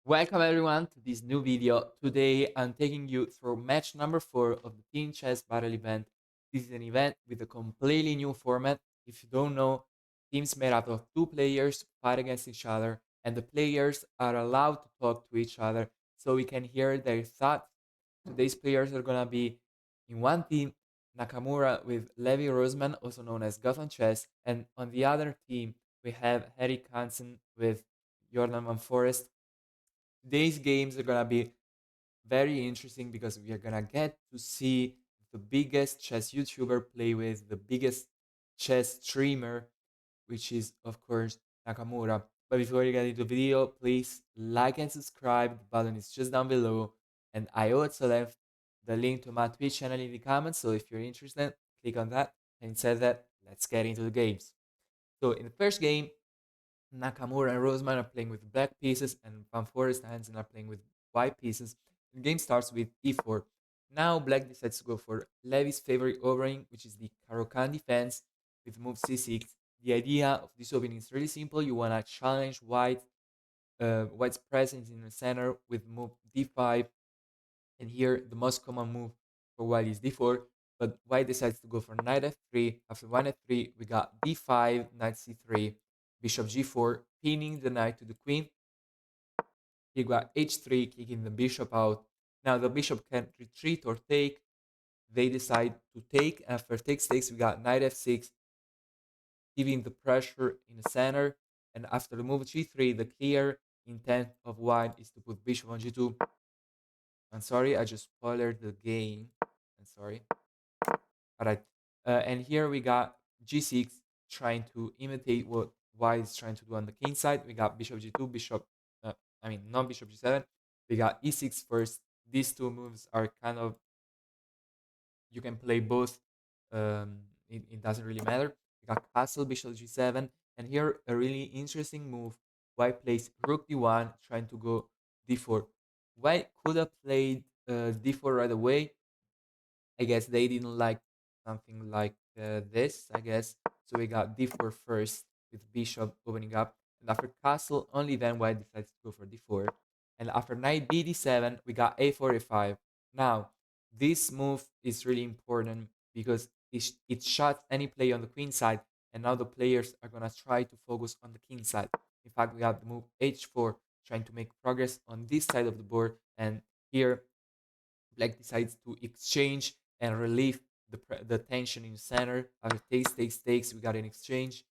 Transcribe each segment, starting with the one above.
Welcome everyone to this new video. Today I'm taking you through match number 4 of the Team Chess Battle event. This is an event with a completely new format. If you don't know, teams made up of two players fight against each other and the players are allowed to talk to each other so we can hear their thoughts. Today's players are gonna be in one team Nakamura with Levi Rosman, also known as GOTHAMCHESS, and on the other team we have Eric Hansen with Jordan Van Forest. Today's games are gonna be very interesting because we are gonna get to see the biggest chess YouTuber play with the biggest chess streamer, which is of course Nakamura. But before you get into the video, please like and subscribe. The button is just down below, and I also left the link to my Twitch channel in the comments. So if you're interested, click on that. And said that, let's get into the games. So in the first game, Nakamura and Roseman are playing with black pieces, and Van Forest and Hansen are playing with white pieces. The game starts with e4. Now black decides to go for Levy's favorite opening, which is the Caro-Kann defense with move c6. The idea of this opening is really simple. You want to challenge white's presence in the center with move d5, and here the most common move for white is d4, but white decides to go for knight f3. After one f3, we got d5, knight c3, bishop g4, pinning the knight to the queen. You got h3, kicking the bishop out. Now the bishop can retreat or take. They decide to take. After takes, we got knight f6, giving the pressure in the center. And after the move g3, the clear intent of white is to put bishop on g2. I'm sorry, I just spoiled the game. I'm sorry. All right. And here we got g6 trying to imitate what white is trying to do on the king side. We got bishop g2, not bishop g7. We got e6 first. These two moves are kind of, you can play both. It doesn't really matter. We got castle, bishop g7. And here a really interesting move. White plays rook d1, trying to go d4. White could have played d4 right away. I guess they didn't like something like this, I guess. So we got d4 first with bishop opening up. And after castle, only then white decides to go for d4. And after knight b d7, we got a4, a5. Now, this move is really important because it shuts any play on the queen side. And now the players are going to try to focus on the king side. In fact, we got the move h4, trying to make progress on this side of the board. And here, black decides to exchange and relieve the tension in the center. After takes, we got an exchange.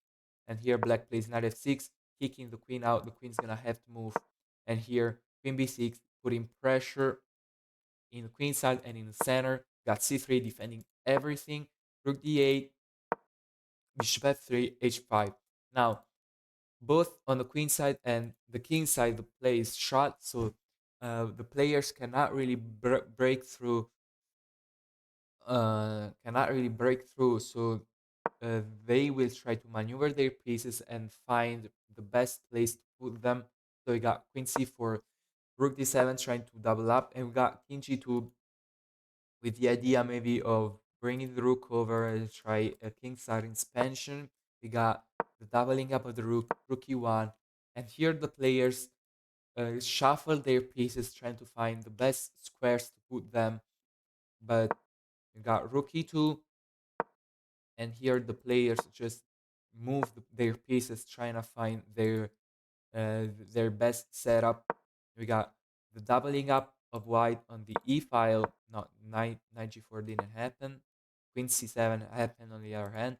And here black plays knight f6, kicking the queen out. The queen's gonna have to move. And here queen b6, putting pressure in the queen side and in the center. Got c3 defending everything. Rook d8, bishop f3, h5. Now, both on the queen side and the king side, the play is shot, so the players cannot really break through so they will try to maneuver their pieces and find the best place to put them. So we got queen c4, rook d7 trying to double up, and we got king g2 with the idea maybe of bringing the rook over and try a king side expansion. We got the doubling up of the rook e1, and here the players shuffle their pieces trying to find the best squares to put them, but we got rook e2, and here the players just move their pieces trying to find their best setup. We got the doubling up of white on the e file. Not knight g4 didn't happen. Queen c7 happened on the other hand.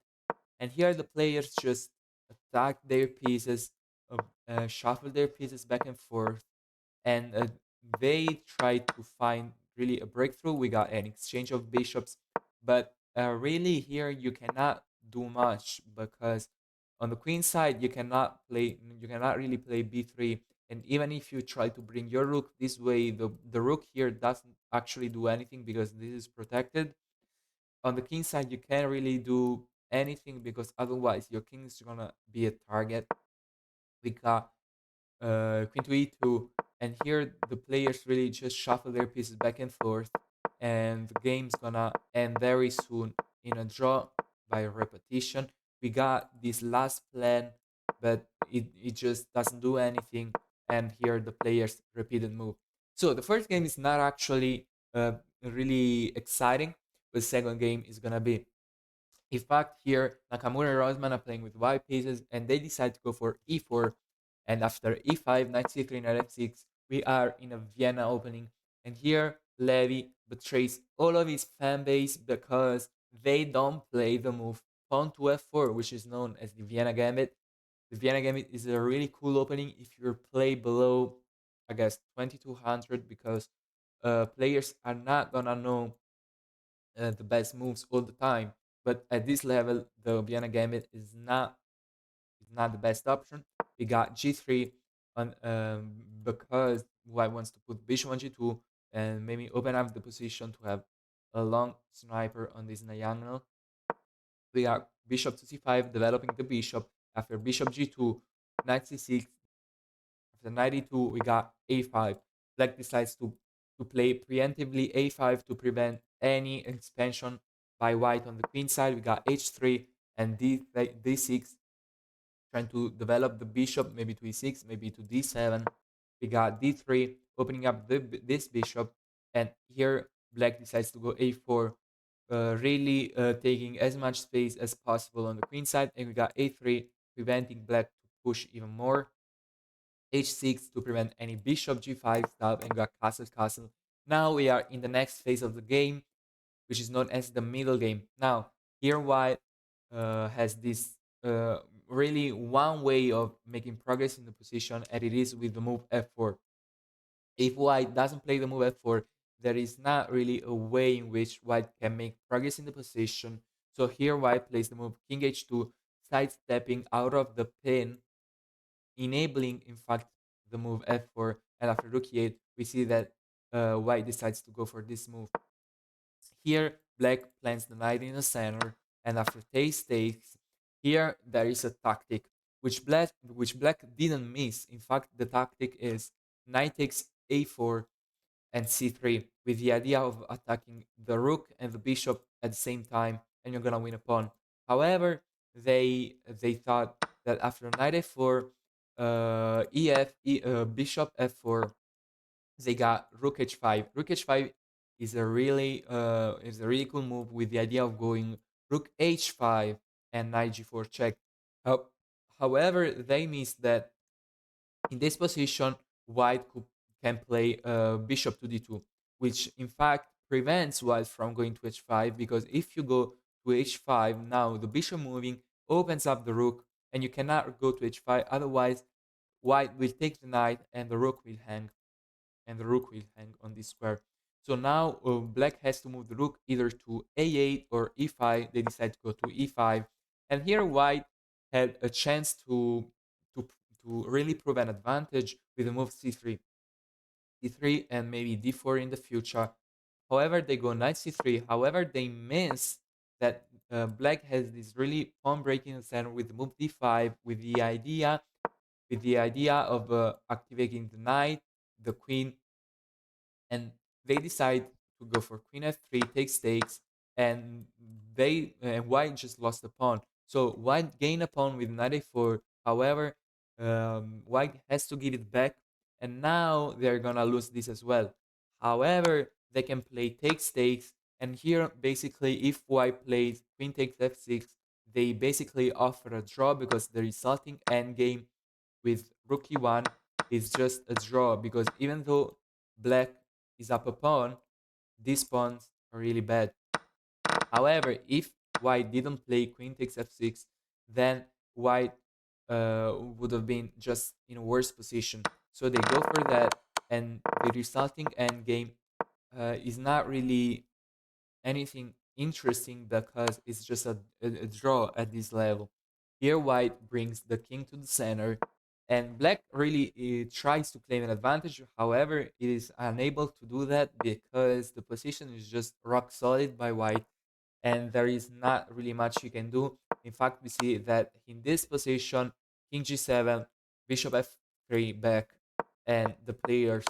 And here the players just attack their pieces, shuffle their pieces back and forth, and they try to find really a breakthrough. We got an exchange of bishops, but really here you cannot do much because on the queen side you cannot really play b3, and even if you try to bring your rook this way, the rook here doesn't actually do anything because this is protected. On the king side you can't really do anything because otherwise your king is gonna be a target. We got queen to e2, and here the players really just shuffle their pieces back and forth, and the game's gonna end very soon in a draw by repetition. We got this last plan, but it just doesn't do anything, and here the players repeated move. So the first game is not actually really exciting. The second game is gonna be. In fact, here Nakamura and Rosman are playing with white pieces, and they decide to go for e4. And after e5, knight c3, knight f6, we are in a Vienna opening. And here Levy betrays all of his fan base because they don't play the move pawn to f4, which is known as the Vienna Gambit. The Vienna Gambit is a really cool opening if you play below, I guess, 2200, because players are not gonna know the best moves all the time. But at this level, the Vienna Gambit is not the best option. We got g3 on because white wants to put bishop on g2 and maybe open up the position to have a long sniper on this diagonal. We got bishop to c5, developing the bishop. After bishop g2, knight c6. After knight e2, we got a5. Black decides to play preemptively a5 to prevent any expansion by white on the queen side. We got h3 and d6, trying to develop the bishop, maybe to e6, maybe to d7. We got d3, opening up this bishop, and here black decides to go a4, really taking as much space as possible on the queen side, and we got a3, preventing black to push even more. h6 to prevent any bishop g5 stuff, and we got castle castle. Now we are in the next phase of the game, which is known as the middle game. Now, here white has this really one way of making progress in the position, and it is with the move f4. If white doesn't play the move f4, there is not really a way in which white can make progress in the position. So here white plays the move king h2, sidestepping out of the pin, enabling, in fact, the move f4. And after rook e8, we see that white decides to go for this move. Here, black plants the knight in the center, and after takes, here there is a tactic which black didn't miss. In fact, the tactic is knight takes a4 and c3, with the idea of attacking the rook and the bishop at the same time, and you're gonna win a pawn. However, they thought that after knight f4, bishop f4, they got rook h5. Rook h5 is a really cool move with the idea of going rook h5 and knight g4 check. How, However, they missed that in this position, white can play bishop to d2, which in fact prevents white from going to h5, because if you go to h5, now the bishop moving opens up the rook, and you cannot go to h5, otherwise white will take the knight and the rook will hang, on this square. So now black has to move the rook either to a8 or e5. They decide to go to e5, and here white had a chance to to really prove an advantage with the move c3, and maybe d4 in the future. However, they go knight c3. However, they miss that black has this really pawn breaking center with the move d5, with the idea of activating the knight, the queen, and they decide to go for queen f3, takes, and white just lost the pawn. So white gain a pawn with knight a4. However, white has to give it back, and now they're gonna lose this as well. However, they can play takes, and here basically if white plays queen takes f6, they basically offer a draw, because the resulting endgame with rook e1 is just a draw, because even though black is up a pawn, these pawns are really bad. However, if white didn't play queen takes f6, then white would have been just in a worse position. So they go for that, and the resulting endgame is not really anything interesting, because it's just a draw at this level. Here white brings the king to the center, and black really tries to claim an advantage. However, it is unable to do that because the position is just rock solid by white, and there is not really much you can do. In fact, we see that in this position, king g7, bishop f3 back, and the players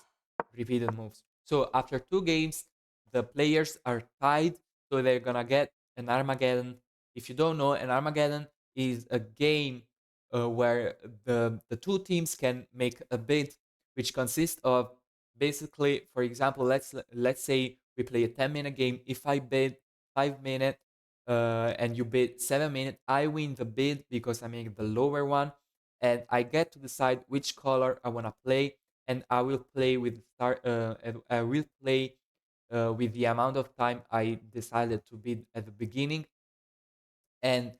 repeated moves. So after 2 games, the players are tied, so they're gonna get an Armageddon. If you don't know, an Armageddon is a game where the two teams can make a bid which consists of basically, for example, let's say we play a 10-minute game. If I bid 5 minutes and you bid 7 minutes, I win the bid because I make the lower one, and I get to decide which color I want to play, and I will play with I will play with the amount of time I decided to bid at the beginning. And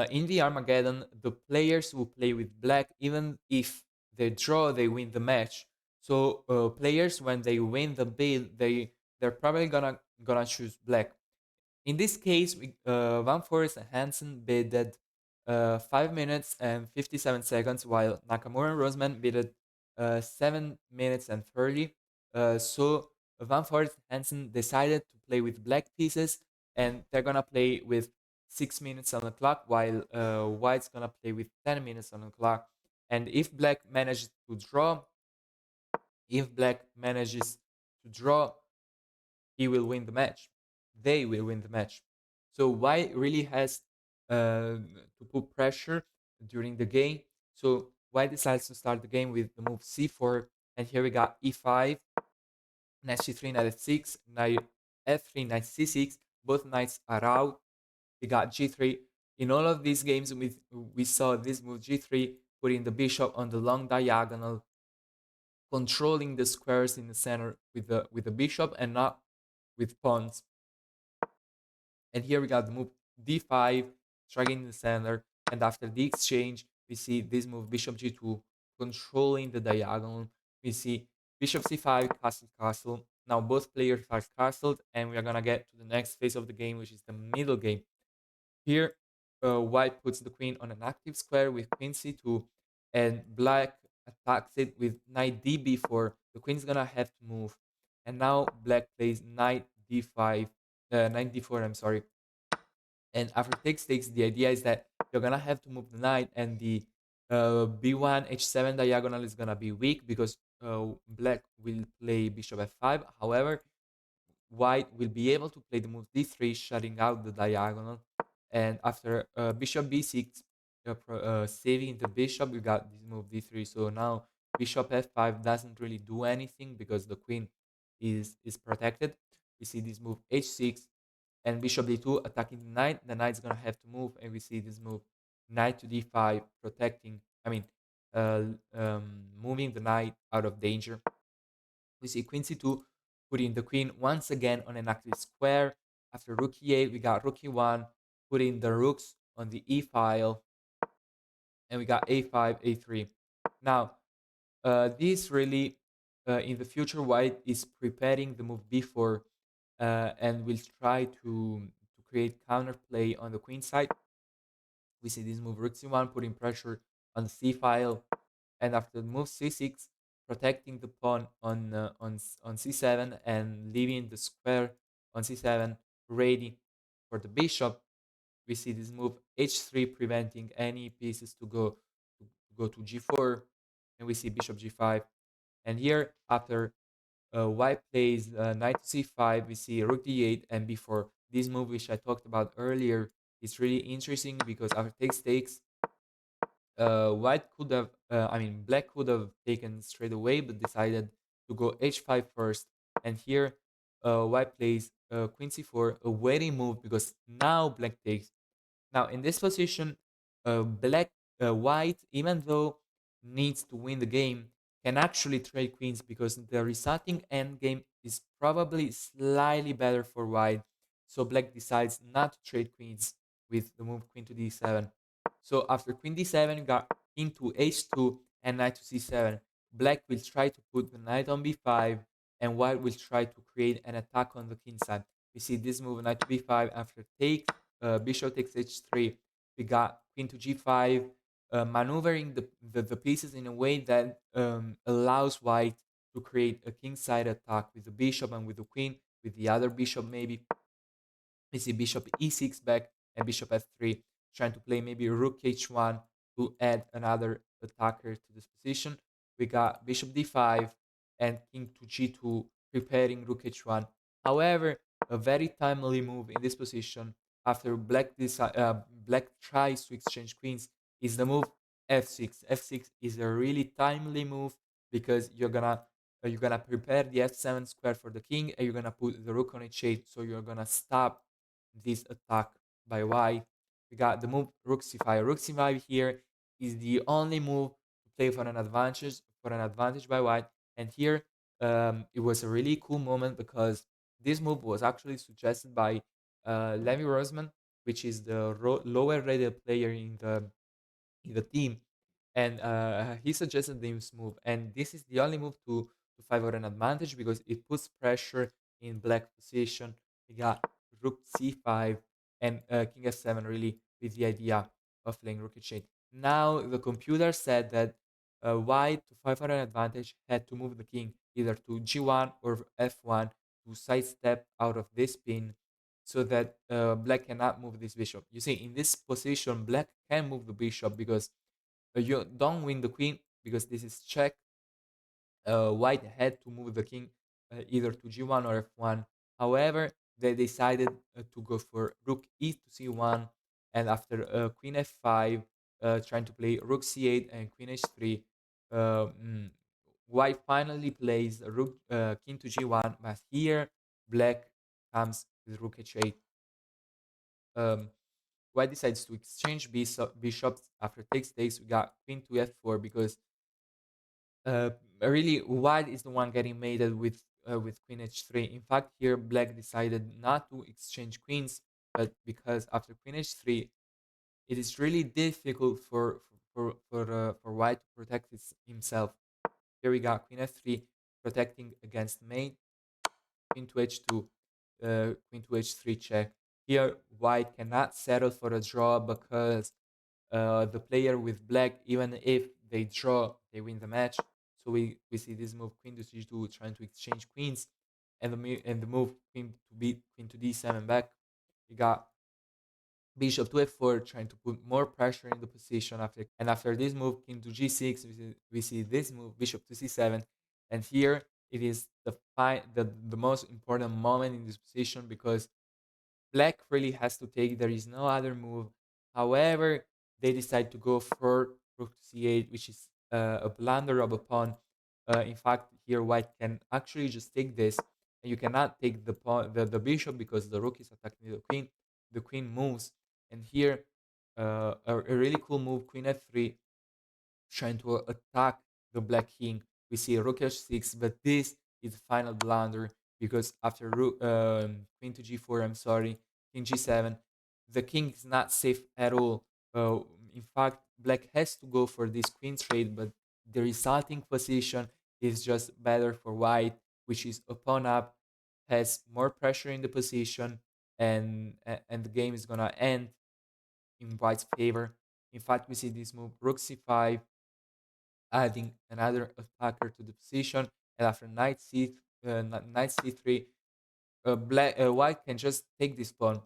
in the Armageddon, the players who play with black, even if they draw, they win the match. So players, when they win the bid, they're probably gonna choose black. In this case, Van Forest and Hansen bidded 5 minutes and 57 seconds, while Nakamura and Rosman bidded 7 minutes and 30. So Van Forest and Hansen decided to play with black pieces, and they're gonna play with 6 minutes on the clock, while White's gonna play with 10 minutes on the clock. And if Black manages to draw, he will win the match. They will win the match. So White really has to put pressure during the game. So White decides to start the game with the move c4, and here we got e5, knight c3, knight f6, knight f3, knight c6. Both knights are out. We got g3. In all of these games, we saw this move g3, putting the bishop on the long diagonal, controlling the squares in the center with the bishop and not with pawns. And here we got the move d5, striking the center. And after the exchange, we see this move bishop g2, controlling the diagonal. We see bishop c5, castle, castle. Now both players are castled, and we are gonna get to the next phase of the game, which is the middle game. Here, white puts the queen on an active square with queen c2, and black attacks it with knight db4. The queen's gonna have to move. And now black plays knight d5, knight d4, I'm sorry. And after takes, the idea is that you're gonna have to move the knight, and the b1 h7 diagonal is gonna be weak because black will play bishop f5. However, white will be able to play the move d3, shutting out the diagonal. And after bishop b6, saving the bishop, we got this move d3. So now bishop f5 doesn't really do anything because the queen is protected. We see this move h6, and bishop d2 attacking the knight. The knight's gonna have to move, and we see this move knight to d5, protecting, I mean, uh, moving the knight out of danger. We see queen c2, putting the queen once again on an active square. After rook e8, we got rook e1, putting the rooks on the e file, and we got a5, a3. Now, this really, in the future, white is preparing the move b4, and will try to create counterplay on the queen side. We see this move rook c1, putting pressure on the c file, and after the move c6, protecting the pawn on c7 and leaving the square on c7 ready for the bishop. We see this move h3, preventing any pieces to go to g4, and we see bishop g5. And here, after white plays knight to c5, we see rook d8, and before this move, which I talked about earlier, is really interesting because after takes, white could have, I mean, black could have taken straight away, but decided to go h5 first. And here, white plays queen c4, a waiting move because now black takes. Now, in this position, white, even though needs to win the game, can actually trade queens because the resulting endgame is probably slightly better for white. So black decides not to trade queens with the move queen to d7. So after queen d7, you got king to h2 and knight to c7. Black will try to put the knight on b5, and white will try to create an attack on the king side. We see this move, knight to b5, after take, bishop takes h3. We got queen to g5, maneuvering the pieces in a way that allows white to create a kingside attack with the bishop and with the queen, with the other bishop maybe. We see bishop e6 back and bishop f3, trying to play maybe rook h1 to add another attacker to this position. We got bishop d5 and king to g2, preparing rook h1. However, a very timely move in this position after black tries to exchange queens is the move f6. F6 is a really timely move because you're gonna prepare the f7 square for the king, and you're gonna put the rook on h8, so you're gonna stop this attack by white. We got the move rook c5. Rook c5 here is the only move to play for an advantage by white. And here it was a really cool moment because this move was actually suggested by Levi Rosman, which is the lower rated player in the team, and he suggested this move, and this is the only move to favor an advantage because it puts pressure in black position. We got rook c5 and king f7, really with the idea of playing rook h8. Now the computer said that white, to favor an advantage, had to move the king either to g1 or f1 to sidestep out of this pin, so that black cannot move this bishop. You see, in this position, black can move the bishop because you don't win the queen because this is check. White had to move the king either to g1 or f1. However, they decided to go for rook e to c1, and after queen f5, trying to play rook c8 and queen h3, uh, mm, white finally plays rook king to g1, but here black comes with rook h8. Um, White decides to exchange bishops after takes. We got queen to f4 because uh, really white is the one getting mated with queen h3. In fact, here black decided not to exchange queens, but because after queen h3, it is really difficult for white to protect himself. Here we got queen f3 protecting against mate, queen to h2, queen to h3 check. Here white cannot settle for a draw because the player with black, even if they draw, they win the match. So we see this move queen to c2 trying to exchange queens, and the move queen to d7 back. We got bishop to f4 trying to put more pressure in the position after this move king to g6, we see this move bishop to c7, and here it is the most important moment in this position because black really has to take. There is no other move. However, they decide to go for rook to c8, which is a blunder of a pawn. In fact, here white can actually just take this, and you cannot take the bishop because the rook is attacking the queen. The queen moves, and here a really cool move, queen f3, trying to attack the black king. We see rook h6, but this is the final blunder because after queen to g4, I'm sorry, king g7, the king is not safe at all. In fact, black has to go for this queen trade, but the resulting position is just better for white, which is a pawn up, has more pressure in the position, and the game is gonna end in white's favor. In fact, we see this move rook c5, adding another attacker to the position, and after knight c3, white can just take this pawn.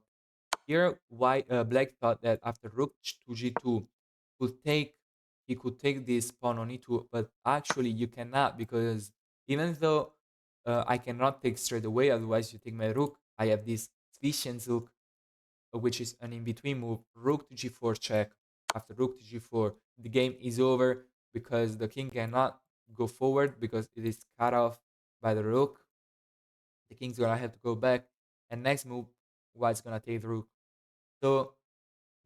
Here, black thought that after rook to g2 could take he could take this pawn on e2, but actually you cannot, because even though I cannot take straight away, otherwise you take my rook, I have this Svishen's rook, which is an in-between move, rook to g4 check. After rook to g4, the game is over because the king cannot go forward because it is cut off by the rook. The king's gonna have to go back, and next move, white's gonna take the rook. So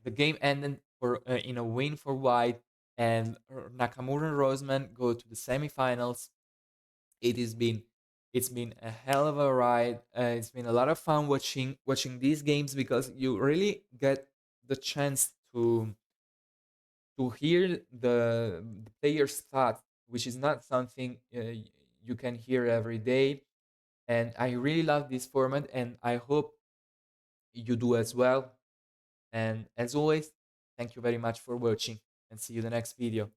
the game ended in a win for white, and Nakamura and Rosman go to the semifinals. It has been it's been a hell of a ride. It's been a lot of fun watching these games because you really get the chance to hear the player's thoughts, which is not something you can hear every day. And I really love this format, and I hope you do as well. And as always, thank you very much for watching, and see you in the next video.